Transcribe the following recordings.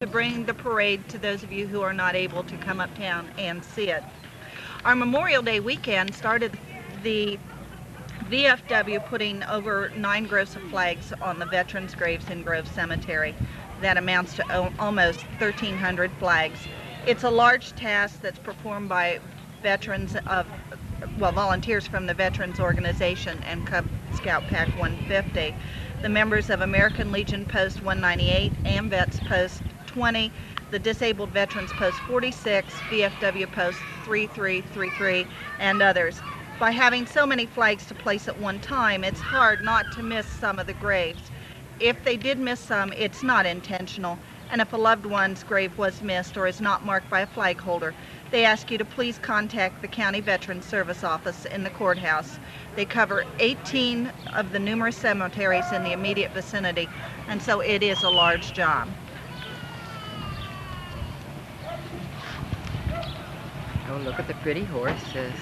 to bring the parade to those of you who are not able to come uptown and see it. Our Memorial Day weekend started the VFW putting over 9 gross of flags on the veterans' graves in Grove Cemetery. That amounts to almost 1,300 flags. It's a large task that's performed by volunteers from the Veterans Organization and Cub Scout Pack 150, the members of American Legion Post 198, AMVETS Post 20, the Disabled Veterans Post 46, VFW Post 3333, and others. By having so many flags to place at one time, it's hard not to miss some of the graves. If they did miss some, it's not intentional. And if a loved one's grave was missed or is not marked by a flag holder, they ask you to please contact the County Veterans Service Office in the courthouse. They cover 18 of the numerous cemeteries in the immediate vicinity, and so it is a large job. Oh, look at the pretty horses.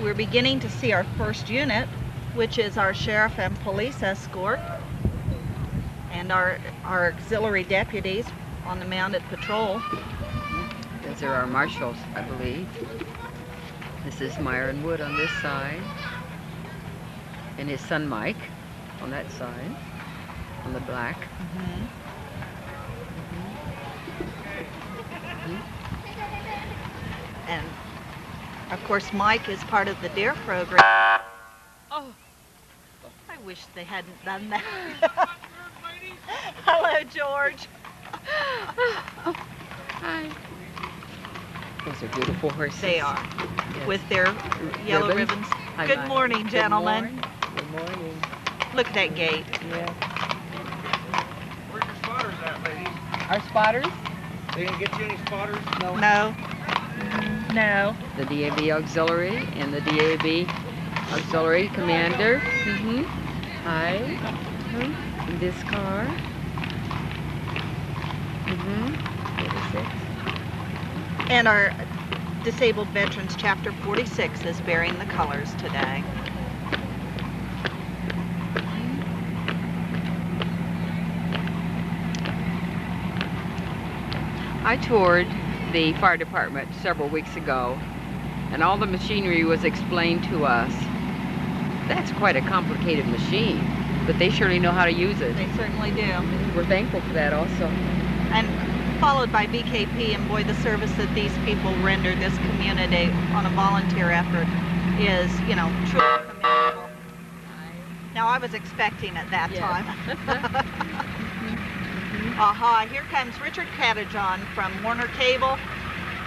We're beginning to see our first unit, which is our sheriff and police escort, and our auxiliary deputies on the mounted patrol. Those are our marshals, I believe. This is Myron Wood on this side, and his son Mike on that side, on the black. And of course, Mike is part of the DARE program. Oh, I wish they hadn't done that. Hello, George. Hi. Those are beautiful horses. They are, yes. With their yellow ribbons. Hi, Good Mike. morning, gentlemen. Good morning. Look at that gate. Yeah. Where's your spotters at, ladies? Our spotters? They didn't get you any spotters? No. No. The DAB auxiliary and the DAB auxiliary commander. Hi. In this car. 46. And our Disabled Veterans Chapter 46 is bearing the colors today. I toured the fire department several weeks ago, and all the machinery was explained to us. That's quite a complicated machine, but they surely know how to use it. They certainly do. We're thankful for that also. And followed by BKP, and boy, the service that these people render this community on a volunteer effort is, truly commendable. Now, I was expecting it that time. Aha, here comes Richard Catajon from Warner Cable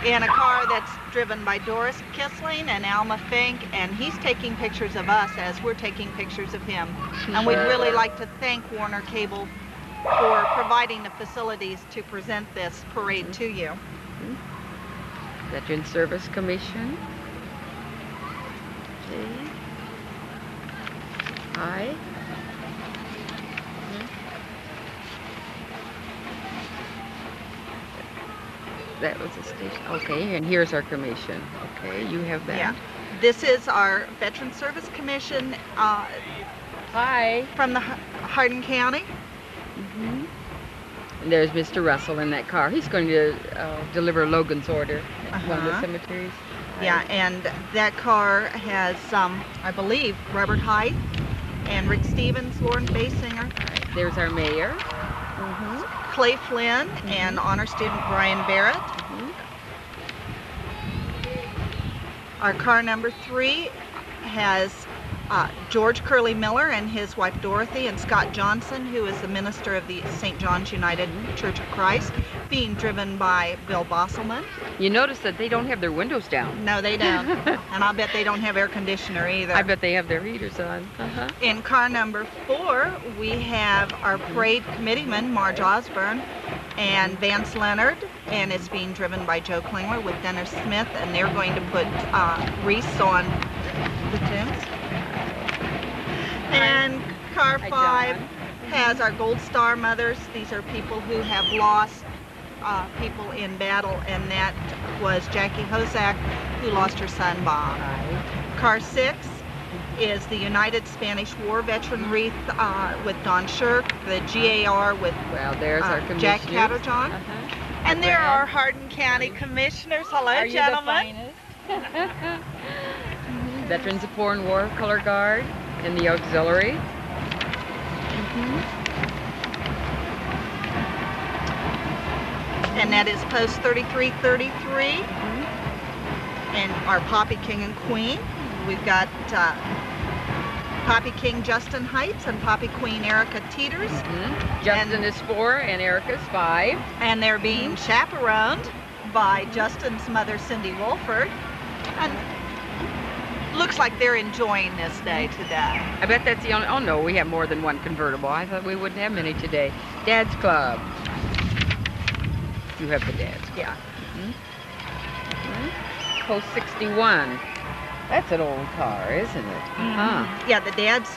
in a car that's driven by Doris Kissling and Alma Fink, and he's taking pictures of us as we're taking pictures of him. And we'd really like to thank Warner Cable for providing the facilities to present this parade to you. Veteran Service Commission. Okay. Hi. That was a station. Okay, and here's our commission. Okay, you have that. Yeah. This is our Veteran Service Commission Hi. from the Hardin County. And there's Mr. Russell in that car. He's going to deliver Logan's order at one of the cemeteries. Yeah, and that car has, I believe, Robert Hyde and Rick Stevens, Lauren Basinger. There's our mayor. Clay Flynn and honor student Brian Barrett. Our car number 3 has George Curley Miller and his wife Dorothy, and Scott Johnson, who is the minister of the St. John's United Church of Christ, being driven by Bill Bosselman. You notice that they don't have their windows down. No, they don't. And I'll bet they don't have air conditioner either. I bet they have their heaters on. In car number 4, we have our parade committeeman, Marge Osborne, and Vance Leonard, and it's being driven by Joe Klingler with Dennis Smith, and they're going to put wreaths on the tombs. And car 5 has our Gold Star mothers. These are people who have lost people in battle, and that was Jackie Hozak, who lost her son Bob. Car 6 is the United Spanish War Veteran Wreath with Don Shirk, the GAR with there's our Jack commissioners. Catterjohn. And there are Hardin County Commissioners. Hello, Are you gentlemen. the finest? Veterans of Foreign War Color Guard and the Auxiliary. And that is Post 3333. And our Poppy King and Queen. We've got Poppy King Justin Heights and Poppy Queen Erica Teeters. Justin is 4 and Erica's 5. And they're being chaperoned by Justin's mother, Cindy Wolford. And looks like they're enjoying this day today. I bet that's the only, oh no, we have more than one convertible. I thought we wouldn't have many today. Dad's Club. You have the Dad's Club. Yeah. Post 61. That's an old car, isn't it? Yeah, the Dad's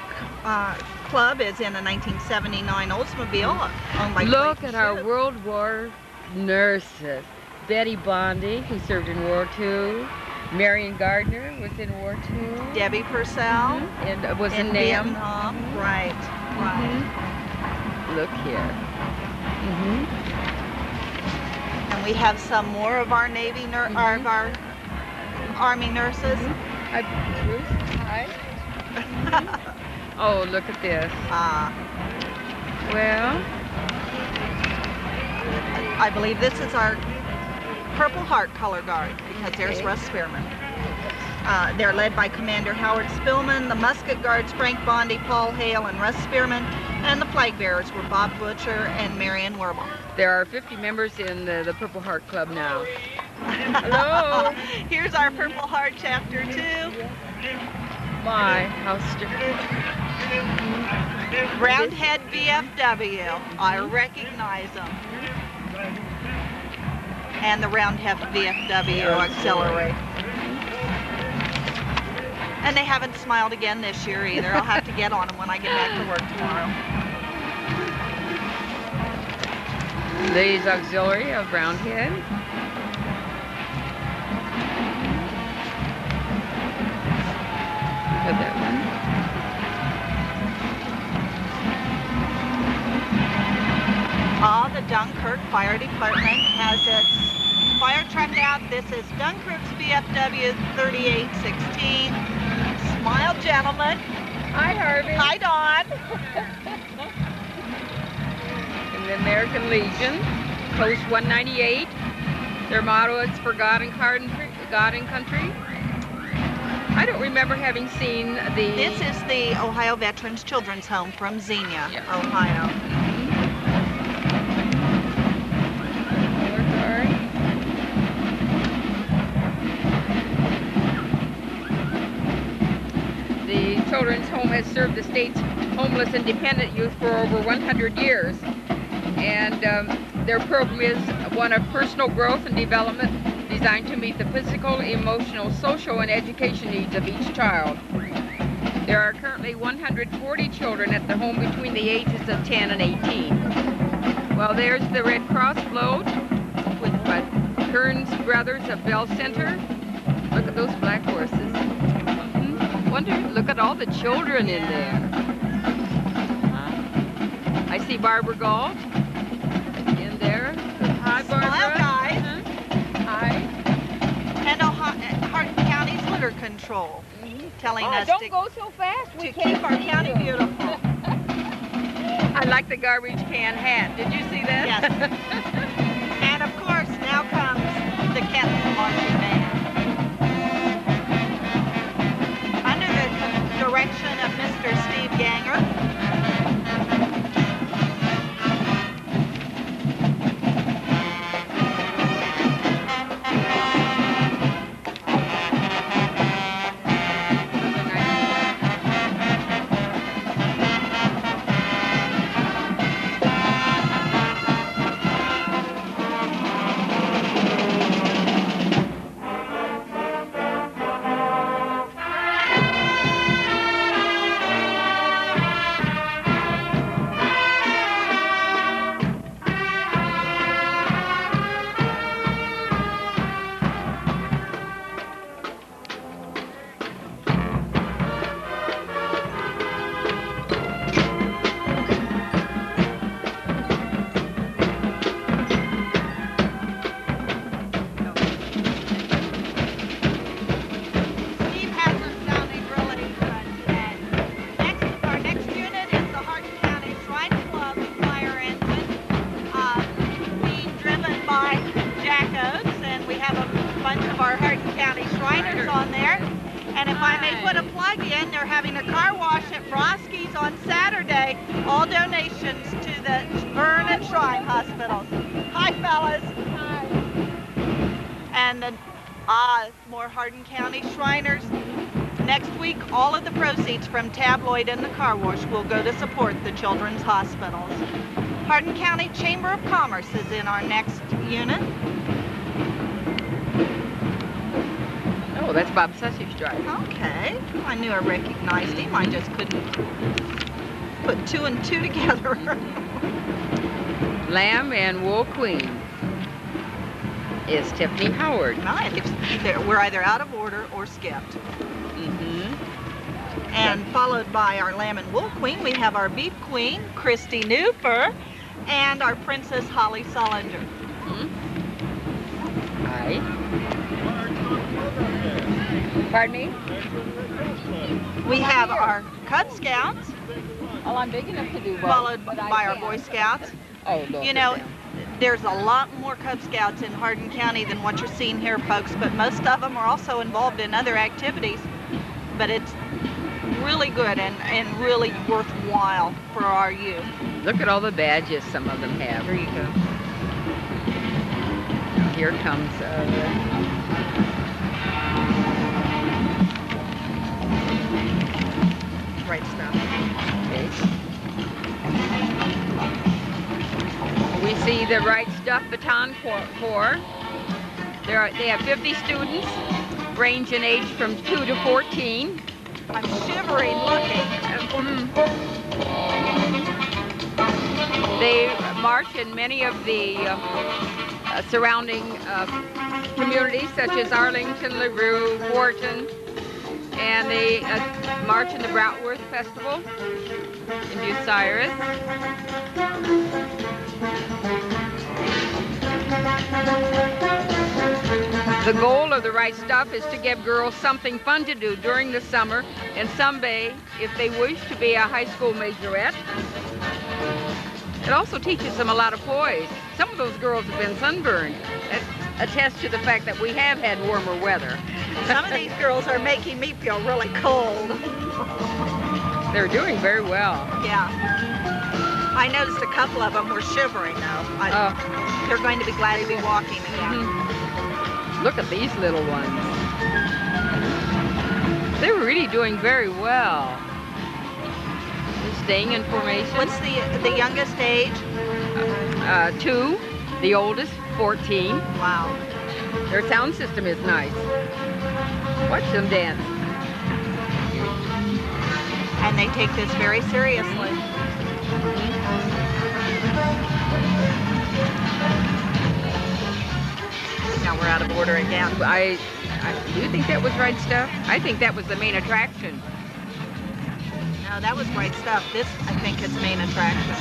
Club is in a 1979 Oldsmobile owned by Look Clayton at our Shoup. World War nurses. Betty Bondi, who served in War II. Marion Gardner was in War II. Debbie Purcell And was in in NAM. Vietnam. Right, right. Look here. And we have some more of our Navy, of our Army nurses. Hi, Bruce. Hi. Oh, look at this. Well, I believe this is our Purple Heart Color Guard, because there's Russ Spearman. They're led by Commander Howard Spillman. The Musket Guards, Frank Bondi, Paul Hale, and Russ Spearman. And the flag bearers were Bob Butcher and Marion Werbel. there are 50 members in the Purple Heart Club now. Hello. Here's our Purple Heart Chapter 2. My, how strict. Roundhead VFW. I recognize them. And the Roundhead VFW Auxiliary. And they haven't smiled again this year either. I'll have to get on them when I get back to work tomorrow. Ladies Auxiliary of Roundhead. Look at that one. The Dunkirk Fire Department has its fire truck out. This is Dunkirk's VFW 3816. Smile, gentlemen. Hi, Harvey. Hi, Dawn. And the American Legion, Post 198. Their motto is for God and country. I don't remember having seen the... This is the Ohio Veterans Children's Home from Xenia, Yeah. Ohio. The Children's Home has served the state's homeless and dependent youth for over 100 years. And their program is one of personal growth and development designed to meet the physical, emotional, social, and education needs of each child. There are currently 140 children at the home between the ages of 10 and 18. Well, there's the Red Cross float with Kearns Brothers of Bell Center. Look at those black horses. Look at all the children in there. I see Barbara Galt in there. Hi, Barbara. Smile, guys. Hi. And Hardin County's litter control, telling us don't to go so fast. keep our county beautiful. I like the garbage can hat. Did you see that? Yes. And of course, now comes the Kenton Marching Band. Under the direction of Mr. Steve Ganger. of our Hardin County Shriners on there. And if I may put a plug in, they're having a car wash at Broski's on Saturday. All donations to the Burn and Shrine Hospitals. Hi, fellas. Hi. And then, more Hardin County Shriners. Next week, all of the proceeds from Tabloid and the car wash will go to support the children's hospitals. Hardin County Chamber of Commerce is in our next unit. Oh, that's Bob Sussex Drive. Okay, I knew I recognized him. I just couldn't put two and two together. Lamb and Wool Queen is Tiffany Howard. We're either out of order or skipped. Mm-hmm. And followed by our Lamb and Wool Queen, we have our Beef Queen, Christy Newfer, and our Princess Holly Sullinger. Mm-hmm. Hi. Pardon me? We have our Cub Scouts. Oh, I'm big enough to do both. Followed by our Boy Scouts. Oh, Lord. You know, there's a lot more Cub Scouts in Hardin County than what you're seeing here, folks, but most of them are also involved in other activities. But it's really good and really worthwhile for our youth. Look at all the badges some of them have. Here you go. Here comes Right stuff. okay. We see the Right Stuff Baton Corps. They have 50 students, range in age from 2 to 14. I'm shivering looking. They march in many of the surrounding communities, such as Arlington, LaRue, Wharton, and they march in the Bratworth Festival in Bucyrus. The goal of the Right Stuff is to give girls something fun to do during the summer and someday, if they wish to be a high school majorette. It also teaches them a lot of poise. Some of those girls have been sunburned. That attests to the fact that we have had warmer weather. Some of these girls are making me feel really cold. They're doing very well. Yeah. I noticed a couple of them were shivering though. They're going to be glad to be walking again. Mm-hmm. Look at these little ones. They were really doing very well. They're staying in formation. What's the youngest age? 2. The oldest, 14. Wow. Their sound system is nice. Watch them dance. And they take this very seriously. Now we're out of order again. Do you think that was Right Stuff? I think that was the main attraction. No, that was Right Stuff. This, I think, is main attraction.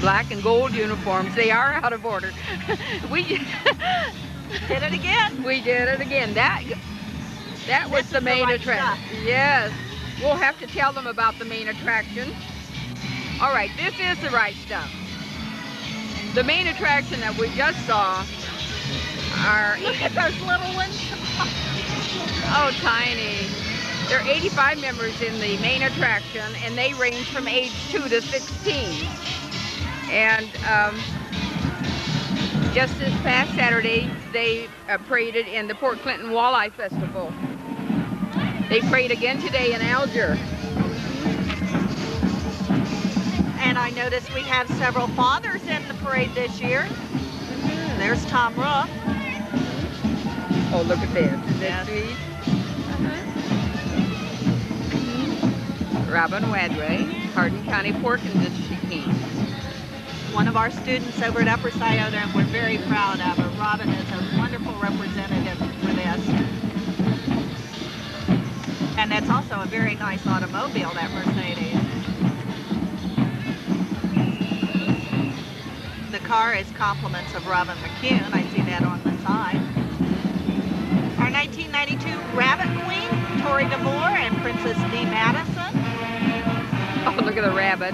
Black and gold uniforms. They are out of order. We did it again. We did it again. That was the main attraction. Yes. We'll have to tell them about the main attraction. All right, this is the Right Stuff. The main attraction that we just saw are... Look at those little ones. Oh, tiny. There are 85 members in the main attraction, and they range from age 2 to 16. And just this past Saturday, they paraded in the Port Clinton Walleye Festival. They parade again today in Alger. And I noticed we have several fathers in the parade this year. There's Tom Rook. Oh, look at this. Isn't that sweet? Robin Wadway, Hardin County Pork Industry Team. One of our students over at Upper Scioto, and we're very proud of her. Robin is a wonderful representative for this. And it's also a very nice automobile, that Mercedes. The car is compliments of Robin McCune. I see that on the side. Our 1992 Rabbit Queen, Tori DeMoore and Princess D. Madison. Oh, look at the rabbit.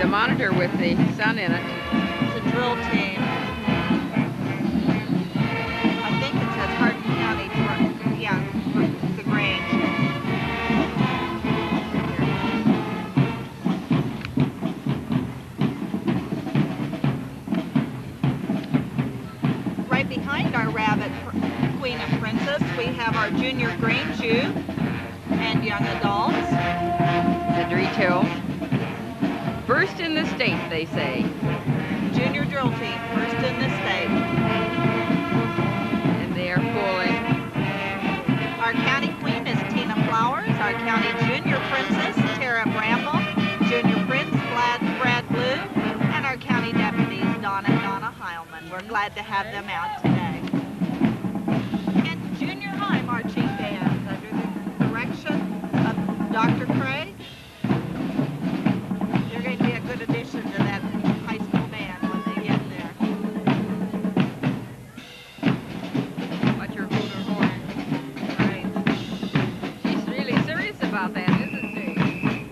the monitor with the sun in it. It's a drill team. I think it says Hardin County, yeah, the Grange. Right behind our rabbit queen and princess, we have our junior Grange ewe and young adults. The retail. First in the state, they say. Junior drill team, first in the state. And they are pulling. Our county queen is Tina Flowers. Our county junior princess, Tara Bramble. Junior prince, Brad Blue. And our county deputies, Donna Heilman. We're glad to have them out today. And junior high marching band under the direction of Dr. Craig. They're going to be a good addition to that high school band when they get there. Watch her hold her horn. Right. She's really serious about that, isn't she?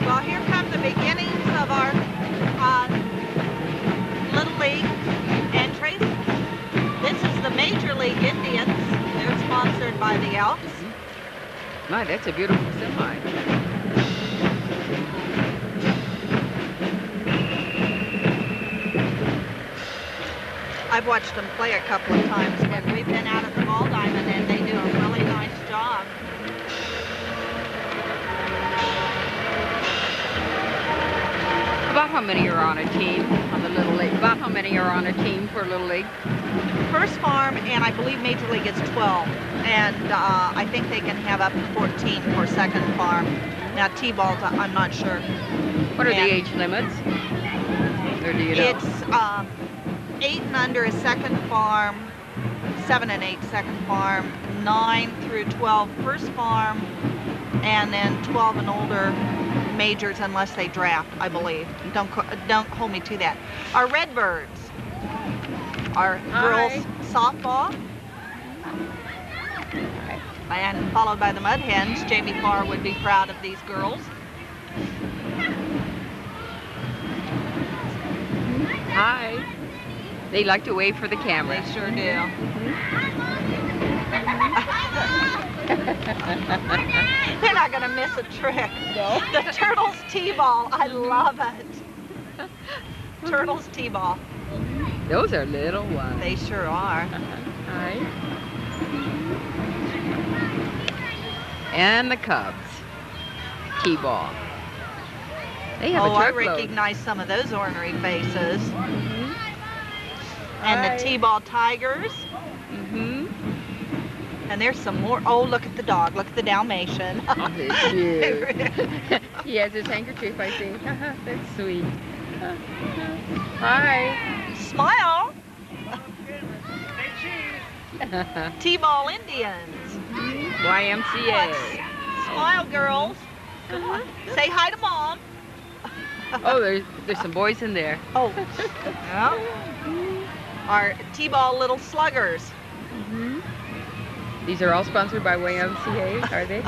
Well, here come the beginnings of our Little League entries. This is the Major League Indians. They're sponsored by the Elks. My, that's a beautiful semi. I've watched them play a couple of times when we've been out at the Ball Diamond, and they do a really nice job. About how many are on a team on the Little League? About how many are on a team for Little League? First farm, and I believe Major League is 12, and I think they can have up to 14 for second farm. Now T-ball, I'm not sure. What are the And age limits? Or do you know? It's 8 and under is second farm, 7 and 8 second farm, 9 through 12 first farm, and then 12 and older majors unless they draft, I believe. Don't hold me to that. Our Redbirds, our girls softball, and followed by the Mud Hens. Jamie Farr would be proud of these girls. Hi. They like to wave for the camera. They sure do. They're not going to miss a trick. No. The Turtles T-ball, I love it. Turtles T-ball. Those are little ones. They sure are. Hi. And the Cubs. T-ball. They have a I truckload. recognize some of those ornery faces. Mhm. And Hi. the T-ball Tigers. Mhm. And there's some more. Oh, look at the dog. Look at the Dalmatian. Oh, he's cute. He has his handkerchief, I see. That's sweet. Hi. Smile. Hey, cheese. T-ball Indians. YMCA. Smile, girls. Say hi to Mom. Oh, there's some boys in there. Oh. Yeah. Our T-ball Little Sluggers. These are all sponsored by YMCA, are they?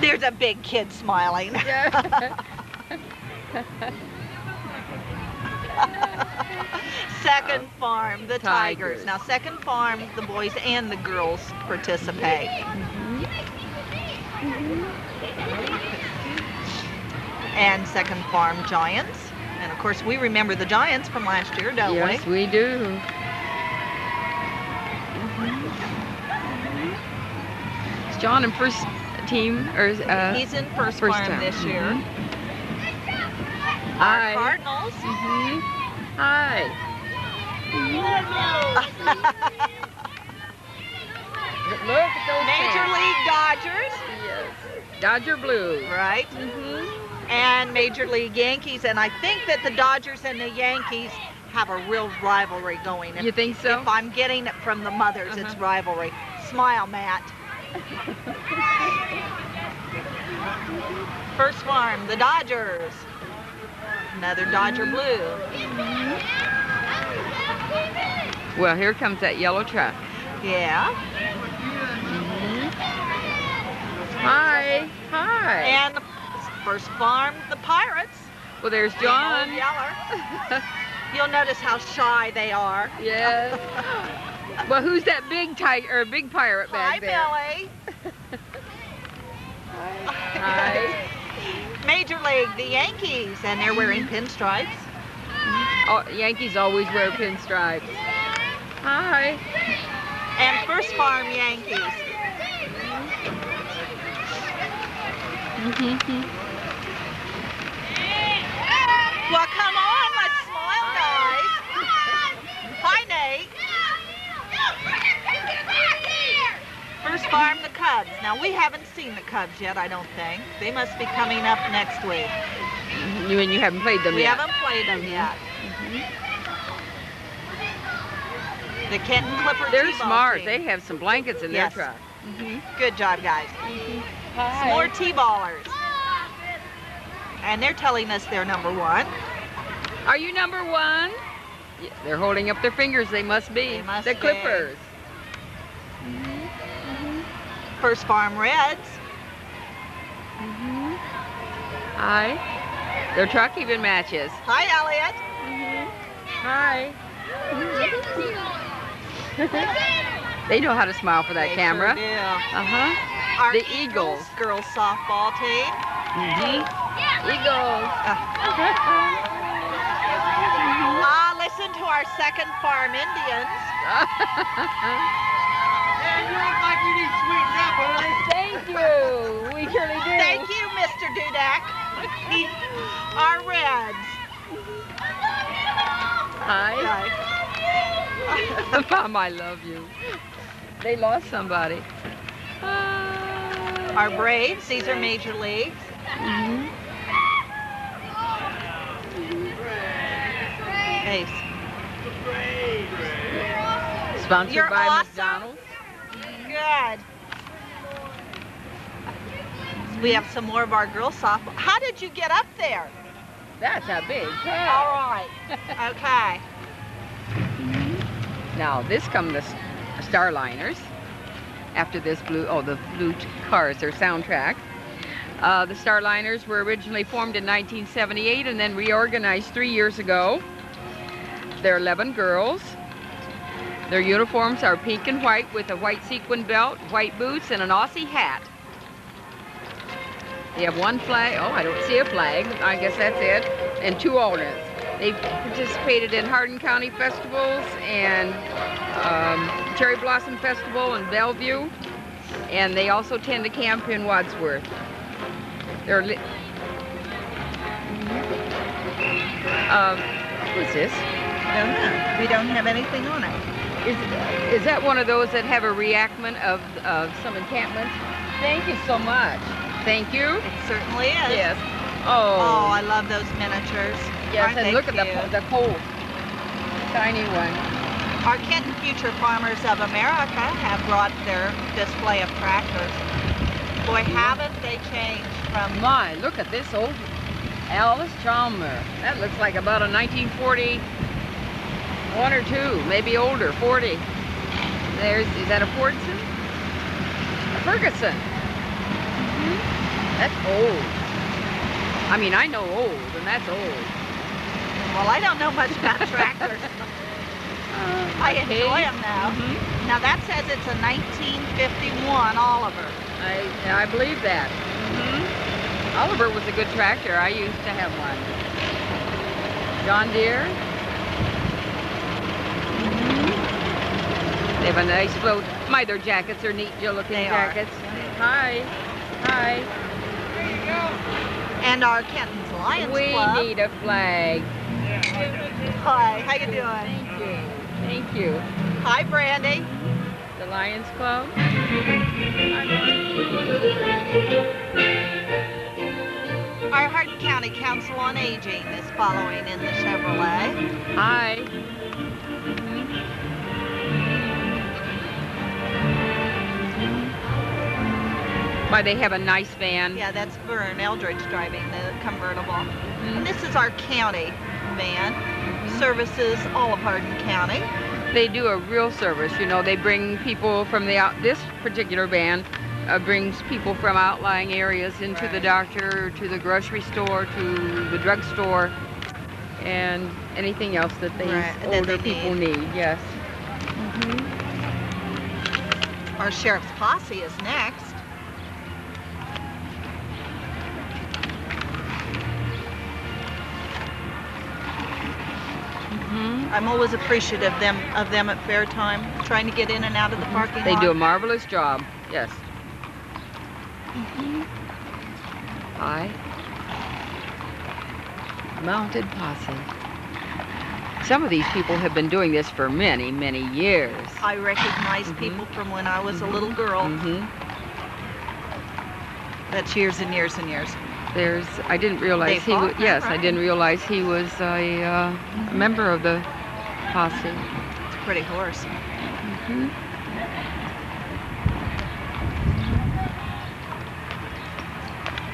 There's a big kid smiling. Yeah. Second farm, the Tigers. Tigers. Now, second farm, the boys and the girls participate. And second farm, Giants. And of course, we remember the Giants from last year, don't Yes, we? we do. Is John in first team or He's in first first farm term. this year. Hi. Our Cardinals. Hi. Look at those Major fans. League Dodgers, Yes. Dodger blue. right? And Major League Yankees. And I think that the Dodgers and the Yankees have a real rivalry going. You think so? If I'm getting it from the mothers, it's rivalry. Smile, Matt. First farm, the Dodgers. Another Dodger blue. Well, here comes that yellow truck. Yeah. Hi. Hi. And the first farm, the Pirates. Well, there's John. Old Yeller. You'll notice how shy they are. Yes. Well, who's that big tiger or big pirate back there? Hi, Billy. Hi. Major League, the Yankees, and they're wearing pinstripes. Oh, Yankees always wear pinstripes. Hi. And first farm Yankees. Well, come on, let's smile, guys. Hi, Nate. First farm, the Cubs. Now, we haven't seen the Cubs yet, I don't think. They must be coming up next week. You mean you haven't played them We yet? haven't played them yet. The Kenton Clipper They're T-ball smart. team. They have some blankets in Yes. their truck. Good job, guys. Hi. Some more T-ballers. And they're telling us they're number one. Are you number one? Yeah, they're holding up their fingers. They must be. They must the be. Clippers. First farm Reds. Hi. Their truck even matches. Hi, Elliot. Hi. They know how to smile for that They camera. Sure do. Uh-huh. Our The Eagles. Girls softball team. Eagles. Listen to our second farm Indians. Man, you look like you need sweetened up, honey. Thank you. We surely do. Thank you, Mr. Dudak. Our Reds. Hi. Hi. Mom, I love you. They lost somebody. Our Braves. These are major leagues. Ace. Sponsored You're by awesome. McDonald's. Good. We have some more of our girls softball. How did you get up there? That's a big All cat. right. Okay. Now, this come the Starliners. After this the blue cars, their soundtrack. The Starliners were originally formed in 1978 and then reorganized 3 years ago. There are 11 girls. Their uniforms are pink and white with a white sequin belt, white boots, and an Aussie hat. They have one flag. Oh, I don't see a flag. I guess that's it. And 2 alternates. They've participated in Hardin County festivals and Cherry Blossom Festival in Bellevue. And they also tend to camp in Wadsworth. They're what's this? Don't know. We don't have anything on it. Is that one of those that have a reenactment of some encampments? Thank you so much. Thank you. It certainly is. Yes. Oh, I love those miniatures. Yes, Aren't and they look cute? at the cold, tiny one. Our Kenton Future Farmers of America have brought their display of tractors. Boy, haven't they changed from... My, look at this old Alice Chalmer. That looks like about a 1941 or 2, maybe older, 40. Is that a Fordson? A Ferguson. That's old. I mean, I know old, and that's old. Well, I don't know much about tractors. I enjoy them though. Now that says it's a 1951 Oliver. I believe that. Oliver was a good tractor. I used to have one. John Deere. They have a nice float. Their jackets are neat, looking They are. jackets. Hi. Hi. There you go. And our Kenton's Lions We Club. need a flag. Hi, how you doing? Thank you. Thank you. Hi, Brandy. The Lions Club. Our Hardin County Council on Aging is following in the Chevrolet. Hi. Why, they have a nice van. Yeah, that's Vern Eldridge driving the convertible. And this is our county van. Services all of Hardin County. They do a real service, you know. They bring people from this particular van brings people from outlying areas into the doctor, to the grocery store, to the drugstore, and anything else that these older people need. Yes. Our sheriff's posse is next. I'm always appreciative of them at fair time, trying to get in and out of the parking lot. They do a marvelous job. Yes. Hi. Mounted posse. Some of these people have been doing this for many, many years. I recognize people from when I was a little girl. That's years and years and years. I didn't realize he was. Yes, I didn't realize he was a member of the posse. It's a pretty horse.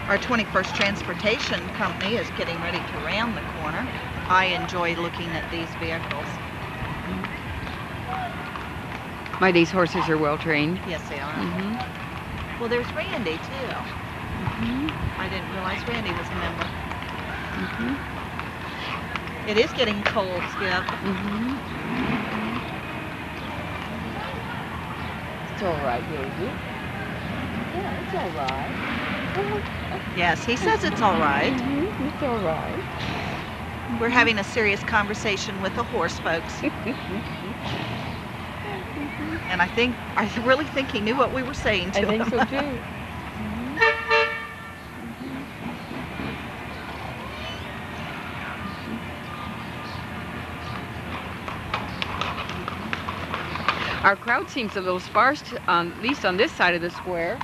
Our 21st Transportation Company is getting ready to round the corner. I enjoy looking at these vehicles. These horses are well trained. Yes, they are. Well, there's Randy too. I didn't realize Randy was a member. It is getting cold, Skip. It's all right, baby. Yeah, it's all right. Yes, he says it's all right. It's all right. We're having a serious conversation with the horse folks. And I really think he knew what we were saying to him. I think so too. Our crowd seems a little sparse, at least on this side of the square.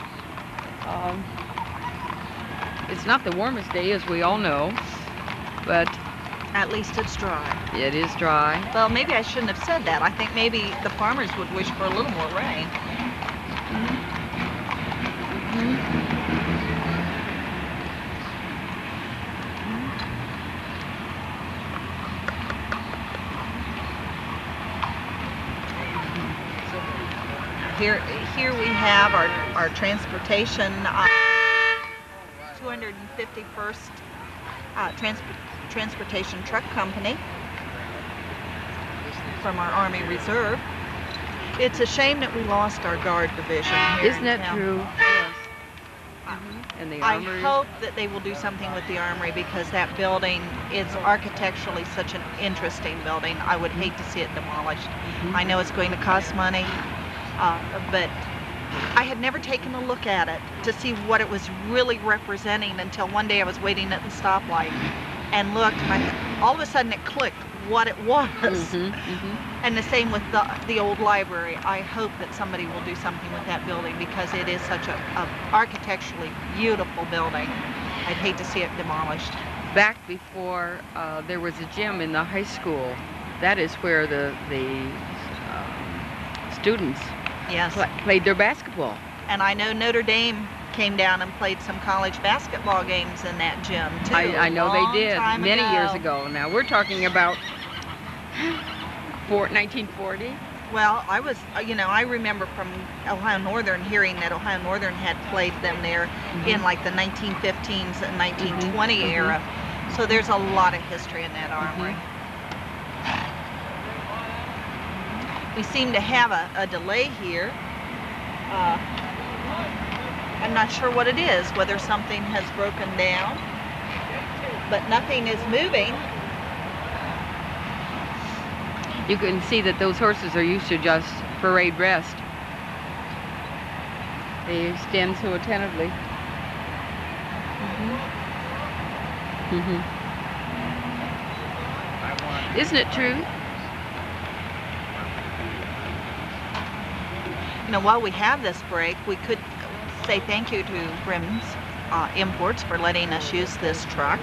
It's not the warmest day, as we all know, but at least it's dry. It is dry. Well, maybe I shouldn't have said that. I think maybe the farmers would wish for a little more rain. Here we have our transportation, 251st Transportation Truck Company from our Army Reserve. It's a shame that we lost our Guard division here. Isn't that true? Yes. And the Armory. I hope that they will do something with the Armory, because that building is architecturally such an interesting building. I would hate to see it demolished. I know it's going to cost money. But I had never taken a look at it to see what it was really representing until one day I was waiting at the stoplight and looked, and all of a sudden it clicked what it was. And the same with the old library. I hope that somebody will do something with that building, because it is such a architecturally beautiful building. I'd hate to see it demolished. Back before there was a gym in the high school, that is where the students played their basketball. And I know Notre Dame came down and played some college basketball games in that gym too. I know they did many years ago. Now we're talking about 1940. Well, I remember from Ohio Northern hearing that Ohio Northern had played them there in like the 1915s and 1920 era. So there's a lot of history in that armory. We seem to have a delay here. I'm not sure what it is, whether something has broken down, but nothing is moving. You can see that those horses are used to just parade rest. They stand so attentively. Isn't it true? You know, while we have this break, we could say thank you to Grimm's Imports for letting us use this truck.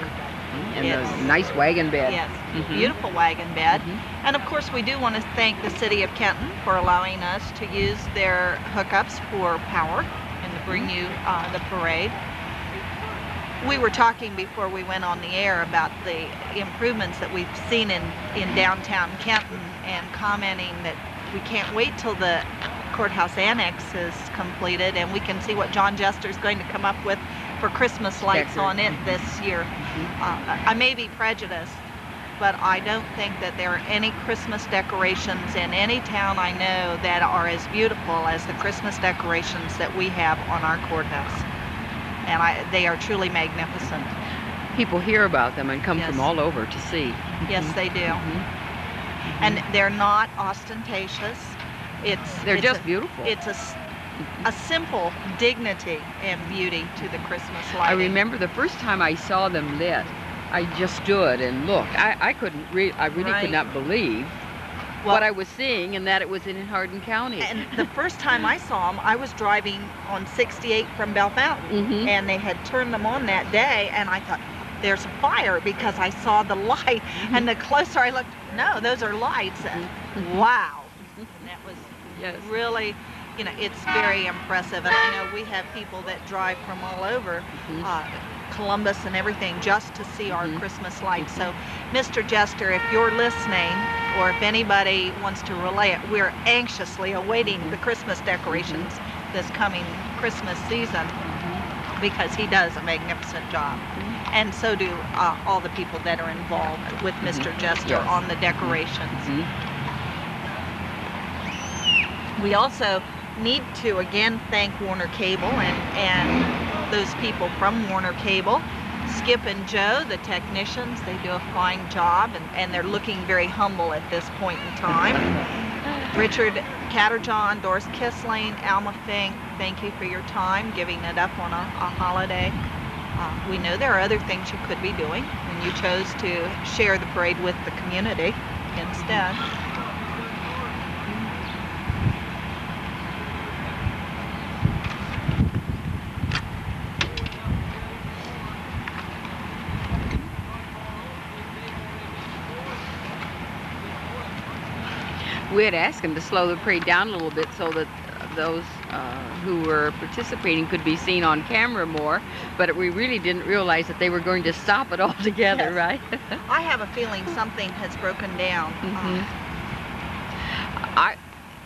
And It's- the nice wagon bed. Yes, Mhm. beautiful wagon bed. Mhm. And of course, we do want to thank the city of Kenton for allowing us to use their hookups for power and to bring you the parade. We were talking before we went on the air about the improvements that we've seen in downtown Kenton, and commenting that we can't wait till the courthouse annex is completed and we can see what John Jester's going to come up with for Christmas lights on it this year. I may be prejudiced, but I don't think that there are any Christmas decorations in any town I know that are as beautiful as the Christmas decorations that we have on our courthouse. And they are truly magnificent. People hear about them and come Yes. from all over to see. Yes, they do. Mhm. And they're not ostentatious. They're it's just a- beautiful. It's a simple dignity and beauty to the Christmas lighting. I remember the first time I saw them lit, I just stood and looked. I really Right. could not believe Well, what I was seeing, and that it was in Hardin County. And the first time I saw them, I was driving on 68 from Bell Fountain, Mhm. and they had turned them on that day, and I thought, there's a fire, because I saw the light, and the closer I looked, no, those are lights, and wow. And that was Yes. really, it's very impressive. And I know we have people that drive from all over Columbus and everything just to see our Christmas lights. So, Mr. Jester, if you're listening, or if anybody wants to relay it, we're anxiously awaiting the Christmas decorations this coming Christmas season, because he does a magnificent job. And so do all the people that are involved with Mr. Jester Yes. on the decorations. Mhm. We also need to again thank Warner Cable and those people from Warner Cable. Skip and Joe, the technicians, they do a fine job, and they're looking very humble at this point in time. Richard Catterjohn, Doris Kissling, Alma Fink, thank you for your time, giving it up on a holiday. We know there are other things you could be doing, and you chose to share the parade with the community instead. We had asked him to slow the parade down a little bit so that those who were participating could be seen on camera more, but we really didn't realize that they were going to stop it altogether, Yes. right? I have a feeling something has broken down.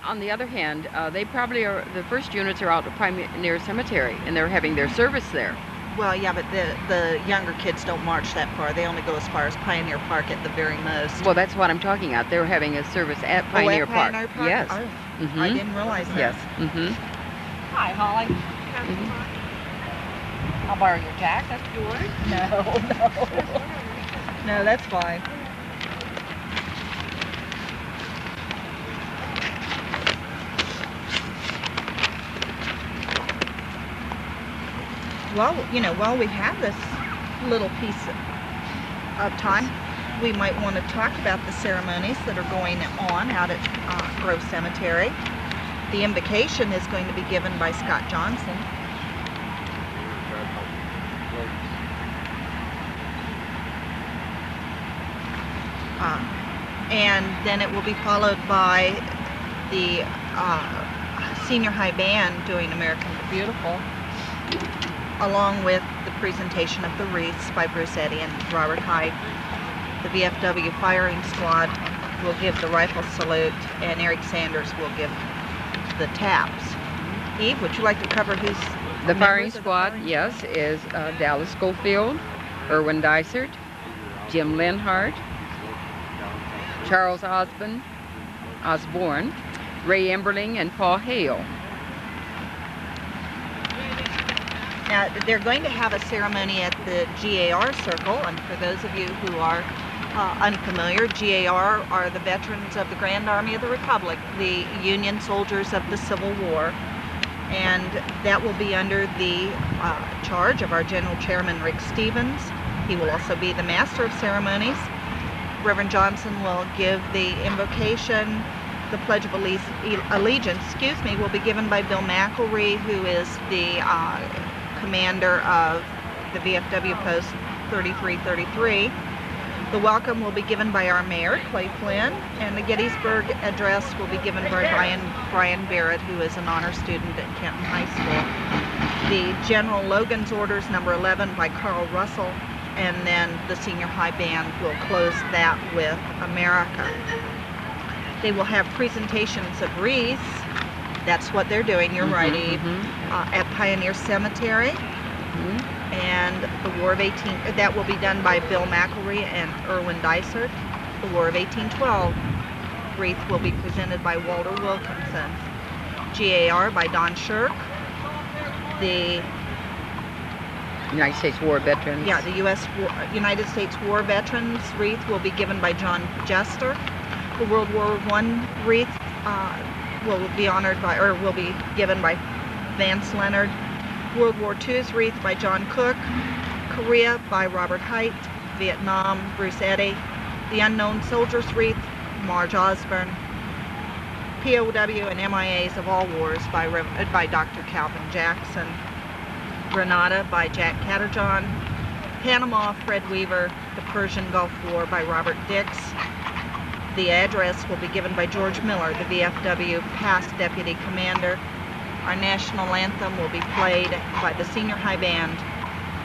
On the other hand, they probably are, the first units are out at Pioneer Cemetery, and they're having their service there. Well, yeah, but the younger kids don't march that far. They only go as far as Pioneer Park at the very most. Well, that's what I'm talking about. They're having a service at Pioneer Park. Pioneer Park? Yes. Oh, Mhm. I didn't realize that. Yes. Mm-hmm. Hi, Holly. I'll borrow your jacket. Yours? No. No, that's fine. Well, while we have this little piece of time, we might want to talk about the ceremonies that are going on out at Grove Cemetery. The invocation is going to be given by Scott Johnson. And then it will be followed by the senior high band doing American the Beautiful, along with the presentation of the wreaths by Bruce Eddy and Robert Hyde. The VFW firing squad will give the rifle salute, and Eric Sanders will give the taps. Eve, would you like to cover who's The firing members of the squad, firing- yes, is Dallas Schofield, Erwin Dysert, Jim Linhart, Charles Osborne, Ray Emberling, and Paul Hale. Now, they're going to have a ceremony at the GAR Circle, and for those of you who are unfamiliar, GAR are the veterans of the Grand Army of the Republic, the Union soldiers of the Civil War, and that will be under the charge of our General Chairman Rick Stevens. He will also be the Master of Ceremonies. Reverend Johnson will give the invocation. The Pledge of Allegiance, will be given by Bill McElree, who is the commander of the VFW Post 3333. The welcome will be given by our mayor, Clay Flynn, and the Gettysburg address will be given by Brian Barrett, who is an honor student at Kenton High School. The General Logan's Orders number 11 by Carl Russell, and then the senior high band will close that with America. They will have presentations of wreaths. That's what they're doing, you're right, Eve, at Pioneer Cemetery. And the War of 18, that will be done by Bill McElry and Erwin Dysart. The War of 1812 wreath will be presented by Walter Wilkinson. GAR by Don Shirk. The United States War Veterans. Yeah, the United States War Veterans wreath will be given by John Jester. The World War I wreath will be honored by, or will be given by Vance Leonard. World War II's wreath by John Cook. Korea by Robert Hite. Vietnam, Bruce Eddy. The Unknown Soldiers wreath, Marge Osborne. POW and MIAs of all wars by Dr. Calvin Jackson. Grenada by Jack Catterjohn. Panama, Fred Weaver. The Persian Gulf War by Robert Dix. The address will be given by George Miller, the VFW past deputy commander. Our national anthem will be played by the senior high band.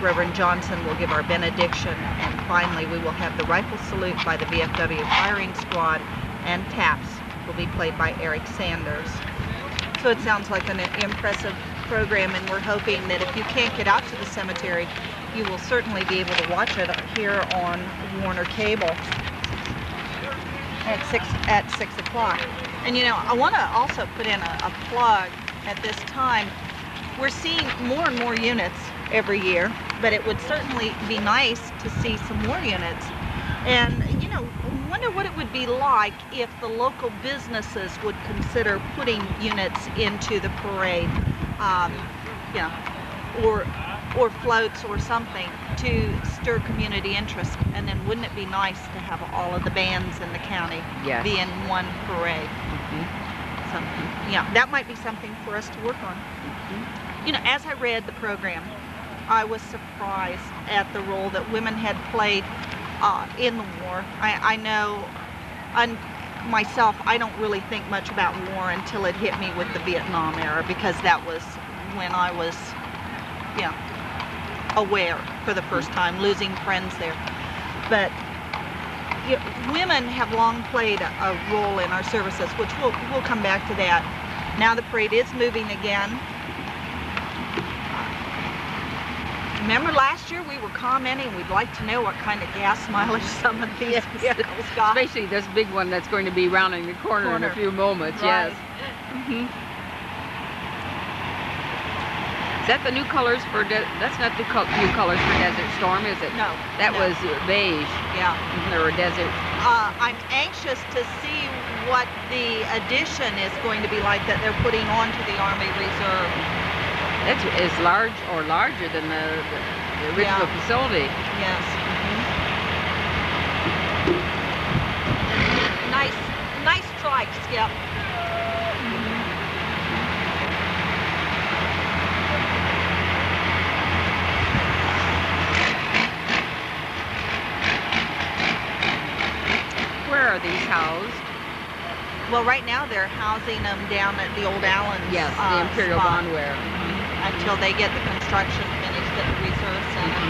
Reverend Johnson will give our benediction, and finally we will have the rifle salute by the VFW firing squad, and taps will be played by Eric Sanders. So it sounds like an impressive program, and we're hoping that if you can't get out to the cemetery, you will certainly be able to watch it here on Warner Cable at 6 o'clock. And you know, I want to also put in a plug at this time. We're seeing more and more units every year, but it would certainly be nice to see some more units. And you know, I wonder what it would be like if the local businesses would consider putting units into the parade, you know, or floats or something to stir community interest. And then wouldn't it be nice to have all of the bands in the county be in one parade? So, yeah, that might be something for us to work on. You know, as I read the program, I was surprised at the role that women had played in the war. I know, myself, I don't really think much about war until it hit me with the Vietnam era, because that was when I was, aware for the first time, losing friends there. But women have long played a role in our services, which we'll come back to that. Now the parade is moving again. Remember last year we were commenting we'd like to know what kind of gas mileage some of these vehicles got. Especially this big one that's going to be rounding the corner in a few moments, right. Yes. Is that the new colors for, that's not the new colors for Desert Storm, is it? No. That was beige. Yeah. Or desert. I'm anxious to see what the addition is going to be like that they're putting onto the Army Reserve. It's large or larger than the original facility. Yes. Nice try, Skip. Where are these housed? Well, right now they're housing them down at the old Allen's. Yes, the Imperial spot. Bondware. Until they get the construction finished at the Reserve Center.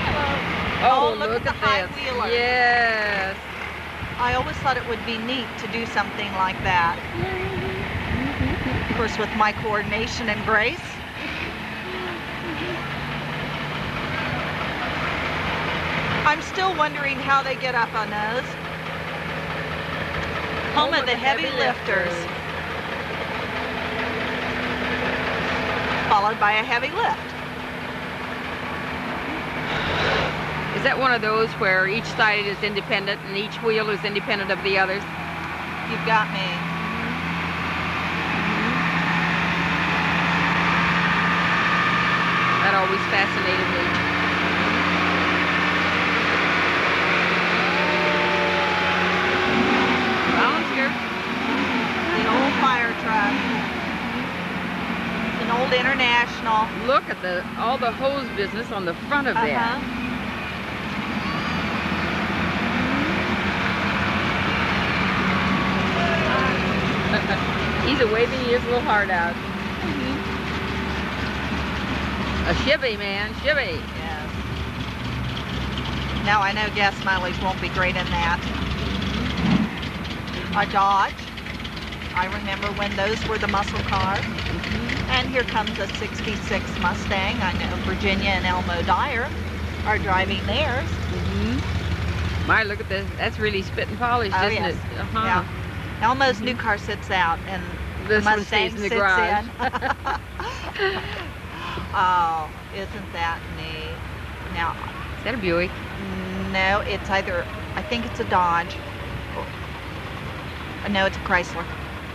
Hello. Oh, look at the high wheeler. Yes. I always thought it would be neat to do something like that. Of course, with my coordination and grace. I'm still wondering how they get up on those. Home of the heavy lifters. Followed by a heavy lift. Is that one of those where each side is independent and each wheel is independent of the others? You've got me. That always fascinated me. The old fire truck. traditional. Look at all the hose business on the front of that. He's waving his little heart out. A Chevy, man, Chevy. Yes. Now I know gas mileage won't be great in that. A Dodge. I remember when those were the muscle cars. And here comes a 66 Mustang. I know Virginia and Elmo Dyer are driving theirs. My, look at this. That's really spit and polished, isn't yes. it? Yeah. Elmo's new car sits out and This the one Mustang stays in the sits garage. in. Oh, isn't that neat? Now, Is that a Buick? no, it's either, I think it's a Dodge. No, it's a Chrysler.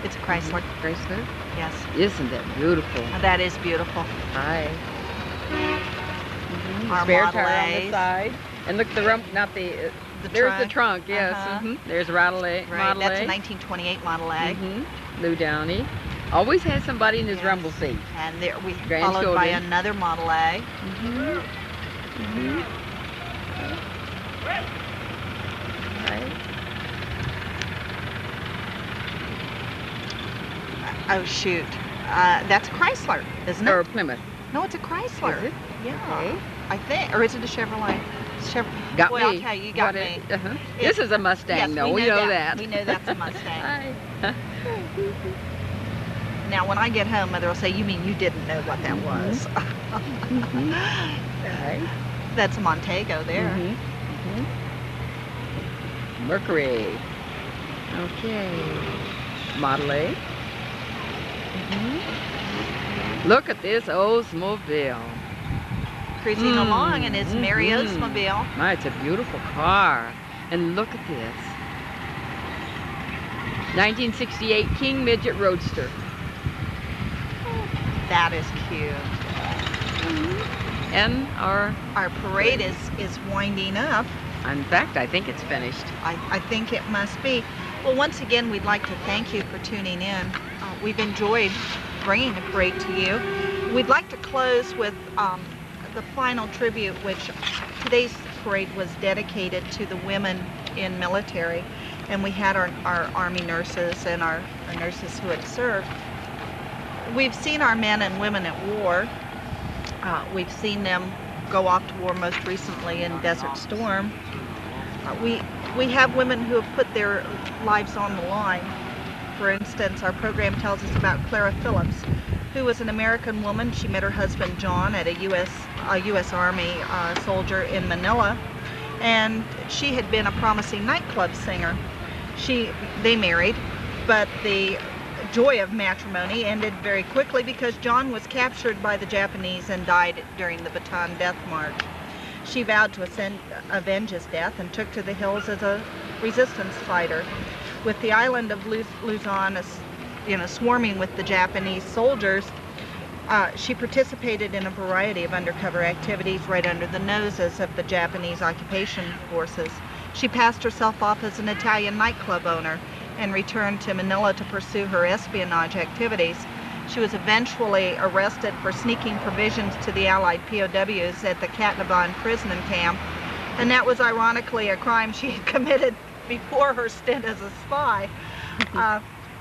It's a Chrysler. Chrysler? Yes. Isn't that beautiful? That is beautiful. Hi. Our Spare Model tire on the A's. side. And look, the rump, not the, The there's the trunk. trunk, yes. There's Model A. Right, Model that's A. a 1928 Model A. Lou Downey. Always has somebody in his Yes. rumble seat. And there we followed by Grandchildren. another Model A. Right. Oh shoot, that's a Chrysler, isn't it? Or Plymouth. No, it's a Chrysler. Is it? Yeah, Okay. I think, or is it a Chevrolet? Got Boy, me. I'll tell you, you got What me. This is a Mustang, Yes, though. We know that. We know that's a Mustang. Hi. Now, when I get home, Mother will say, "You mean you didn't know what that was?" Right. That's a Montego there. Mercury. Okay. Model A. Look at this Oldsmobile. Cruising along in his Merry Oldsmobile. My, it's a beautiful car. And look at this. 1968 King Midget Roadster. That is cute. And Our parade is winding up. in fact, I think it's finished. I think it must be. Well, once again, we'd like to thank you for tuning in. We've enjoyed bringing the parade to you. We'd like to close with the final tribute, which today's parade was dedicated to the women in military. And we had our Army nurses and our nurses who had served. We've seen our men and women at war. We've seen them go off to war most recently in Desert Storm. We have women who have put their lives on the line. For instance, our program tells us about Clara Phillips, who was an American woman. She met her husband John at a U.S. Army soldier in Manila, and she had been a promising nightclub singer. They married, but the joy of matrimony ended very quickly because John was captured by the Japanese and died during the Bataan Death March. She vowed to avenge his death and took to the hills as a resistance fighter. With the island of Luzon, swarming with the Japanese soldiers, she participated in a variety of undercover activities right under the noses of the Japanese occupation forces. She passed herself off as an Italian nightclub owner and returned to Manila to pursue her espionage activities. She was eventually arrested for sneaking provisions to the Allied POWs at the Katnaban prison camp, and that was ironically a crime she had committed before her stint as a spy.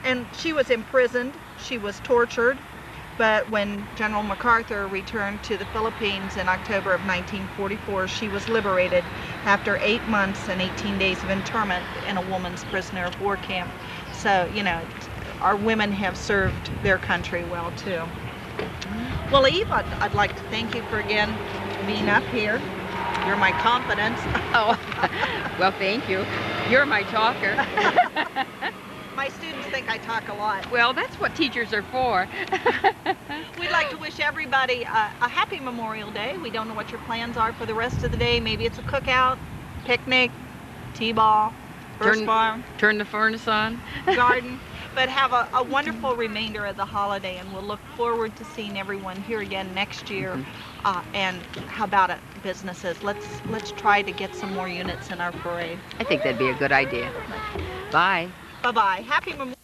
And she was imprisoned, she was tortured, but when General MacArthur returned to the Philippines in October of 1944, she was liberated after 8 months and 18 days of internment in a woman's prisoner of war camp. So, our women have served their country well too. Well, Eve, I'd like to thank you for again being up here. You're my confidence. Oh, well, thank you. You're my talker. My students think I talk a lot. Well, that's what teachers are for. We'd like to wish everybody a happy Memorial Day. We don't know what your plans are for the rest of the day. Maybe it's a cookout, picnic, t-ball, burst farm, Turn the furnace on. garden. But have a wonderful remainder of the holiday, and we'll look forward to seeing everyone here again next year. And how about it, businesses? Let's try to get some more units in our parade. I think that'd be a good idea. Bye. Bye-bye. Happy Memorial